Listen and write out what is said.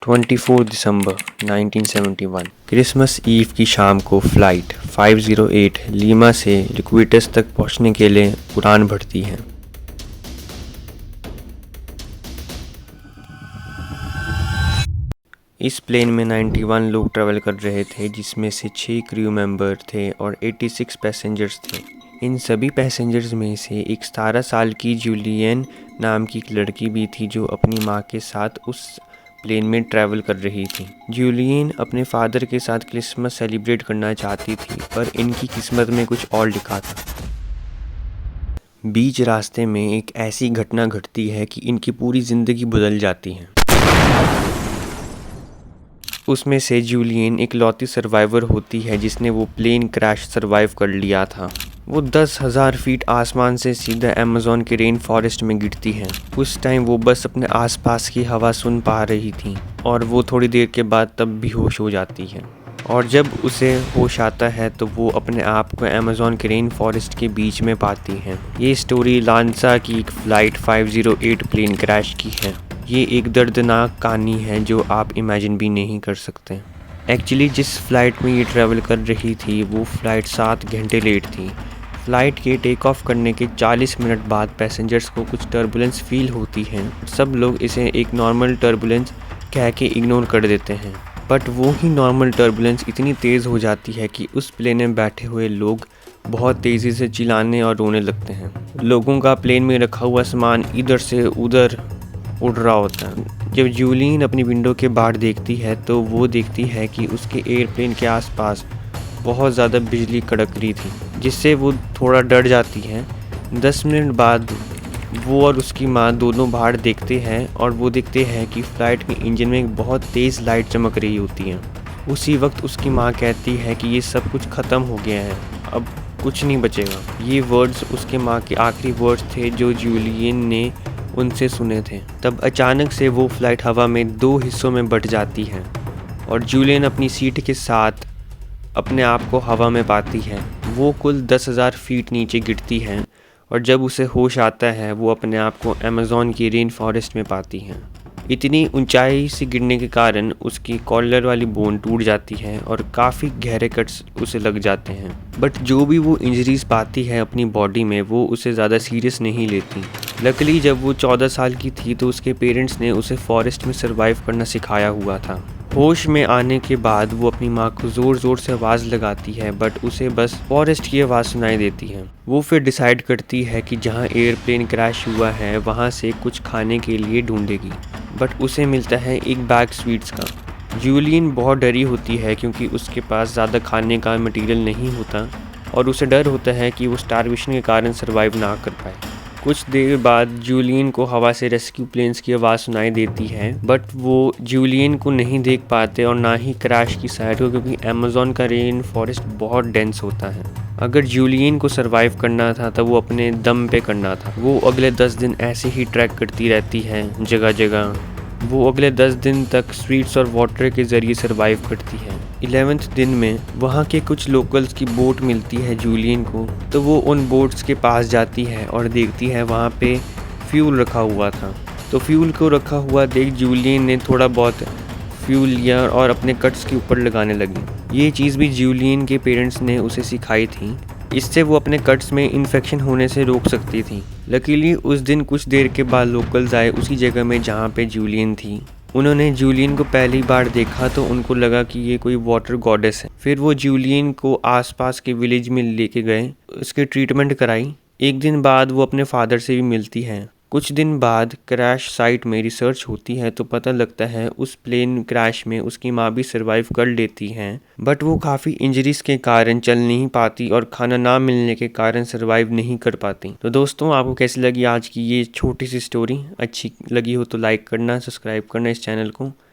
24 दिसंबर 1971 Christmas ewe की शाम को फ़्लाइट 508 लीमा से लिक्विटस तक पहुंचने के लिए उड़ान भरती है। इस प्लेन में 91 लोग ट्रैवल कर रहे थे, जिसमें से 6 क्रू मेंबर थे और 86 पैसेंजर्स थे। इन सभी पैसेंजर्स में से एक 17 साल की जूलियन नाम की एक लड़की भी थी, जो अपनी माँ के साथ उस प्लेन में ट्रैवल कर रही थी। जूलियन अपने फादर के साथ क्रिसमस सेलिब्रेट करना चाहती थी, पर इनकी किस्मत में कुछ और लिखा था। बीच रास्ते में एक ऐसी घटना घटती है कि इनकी पूरी ज़िंदगी बदल जाती है। उसमें से जूलियन इकलौती सर्वाइवर होती है जिसने वो प्लेन क्रैश सर्वाइव कर लिया था। वो 10,000 फीट आसमान से सीधा अमेज़न के रेन फॉरेस्ट में गिरती है। उस टाइम वो बस अपने आसपास की हवा सुन पा रही थी और वो थोड़ी देर के बाद तब बेहोश हो जाती है। और जब उसे होश आता है तो वो अपने आप को अमेज़न के रेन फॉरेस्ट के बीच में पाती है। ये स्टोरी लांसा की एक फ़्लाइट 508 प्लेन क्रैश की है। ये एक दर्दनाक कहानी है जो आप इमेजिन भी नहीं कर सकते। एक्चुअली जिस फ़्लाइट में ये ट्रैवल कर रही थी वो फ़्लाइट 7 घंटे लेट थी। फ़्लाइट के टेक ऑफ करने के 40 मिनट बाद पैसेंजर्स को कुछ टर्बुलेंस फील होती है। सब लोग इसे एक नॉर्मल टर्बुलेंस कह के इग्नोर कर देते हैं, बट वो ही नॉर्मल टर्बुलेंस इतनी तेज़ हो जाती है कि उस प्लेन में बैठे हुए लोग बहुत तेज़ी से चिल्लाने और रोने लगते हैं। लोगों का प्लेन में रखा हुआ सामान इधर से उधर उड़ रहा होता है। जब जूलियन अपनी विंडो के बाहर देखती है तो वो देखती है कि उसके एयरप्लेन के आसपास बहुत ज़्यादा बिजली कड़क रही थी, जिससे वो थोड़ा डर जाती है। 10 मिनट बाद वो और उसकी माँ दोनों बाहर देखते हैं और वो देखते हैं कि फ़्लाइट के इंजन में एक बहुत तेज़ लाइट चमक रही होती है। उसी वक्त उसकी माँ कहती है कि ये सब कुछ ख़त्म हो गया है, अब कुछ नहीं बचेगा। ये वर्ड्स उसके माँ के आखिरी वर्ड्स थे जो जूलियन ने उनसे सुने थे। तब अचानक से वो फ़्लाइट हवा में 2 हिस्सों में बट जाती है और जूलियन अपनी सीट के साथ अपने आप को हवा में पाती है। वो कुल 10,000 फीट नीचे गिरती है और जब उसे होश आता है वो अपने आप को अमेज़न की रेन फॉरेस्ट में पाती है। इतनी ऊंचाई से गिरने के कारण उसकी कॉलर वाली बोन टूट जाती है और काफ़ी गहरे कट्स उसे लग जाते हैं। बट जो भी वो इंजरीज पाती है अपनी बॉडी में, वो उसे ज़्यादा सीरियस नहीं लेती। लकीली जब वो 14 साल की थी तो उसके पेरेंट्स ने उसे फॉरेस्ट में सरवाइव करना सिखाया हुआ था। होश में आने के बाद वो अपनी माँ को ज़ोर ज़ोर से आवाज़ लगाती है, बट उसे बस फॉरेस्ट की आवाज़ सुनाई देती है। वो फिर डिसाइड करती है कि जहाँ एयरप्लेन क्रैश हुआ है वहाँ से कुछ खाने के लिए ढूंढेगी, बट उसे मिलता है एक बैग स्वीट्स का। जूलियन बहुत डरी होती है क्योंकि उसके पास ज़्यादा खाने का मटेरियल नहीं होता और उसे डर होता है कि वो स्टारवेशन के कारण सर्वाइव ना कर पाए। कुछ देर बाद जूलियन को हवा से रेस्क्यू प्लेन्स की आवाज़ सुनाई देती है, बट वो जूलियन को नहीं देख पाते और ना ही क्रैश की साइड को, क्योंकि अमेज़न का रेन फॉरेस्ट बहुत डेंस होता है। अगर जूलियन को सरवाइव करना था तो वो अपने दम पे करना था। वो अगले 10 दिन ऐसे ही ट्रैक करती रहती है जगह जगह। वो अगले 10 दिन तक स्वीट्स और वाटर के ज़रिए सरवाइव करती है। 11वें दिन में वहाँ के कुछ लोकल्स की बोट मिलती है जूलियन को, तो वो उन बोट्स के पास जाती है और देखती है वहाँ पे फ्यूल रखा हुआ था। तो फ्यूल को रखा हुआ देख जूलियन ने थोड़ा बहुत फ्यूल लिया और अपने कट्स के ऊपर लगाने लगी। ये चीज़ भी जूलियन के पेरेंट्स ने उसे सिखाई थी, इससे वो अपने कट्स में इन्फेक्शन होने से रोक सकती थी। लकीली उस दिन कुछ देर के बाद लोकल्स आए उसी जगह में जहाँ पे जूलियन थी। उन्होंने जूलियन को पहली बार देखा तो उनको लगा कि ये कोई वाटर गॉडेस है। फिर वो जूलियन को आसपास के विलेज में लेके गए, उसकी ट्रीटमेंट कराई। एक दिन बाद वो अपने फादर से भी मिलती है। कुछ दिन बाद क्रैश साइट में रिसर्च होती है तो पता लगता है उस प्लेन क्रैश में उसकी माँ भी सरवाइव कर लेती हैं, बट वो काफ़ी इंजरीज के कारण चल नहीं पाती और खाना ना मिलने के कारण सरवाइव नहीं कर पाती। तो दोस्तों, आपको कैसी लगी आज की ये छोटी सी स्टोरी? अच्छी लगी हो तो लाइक करना, सब्सक्राइब करना इस चैनल को।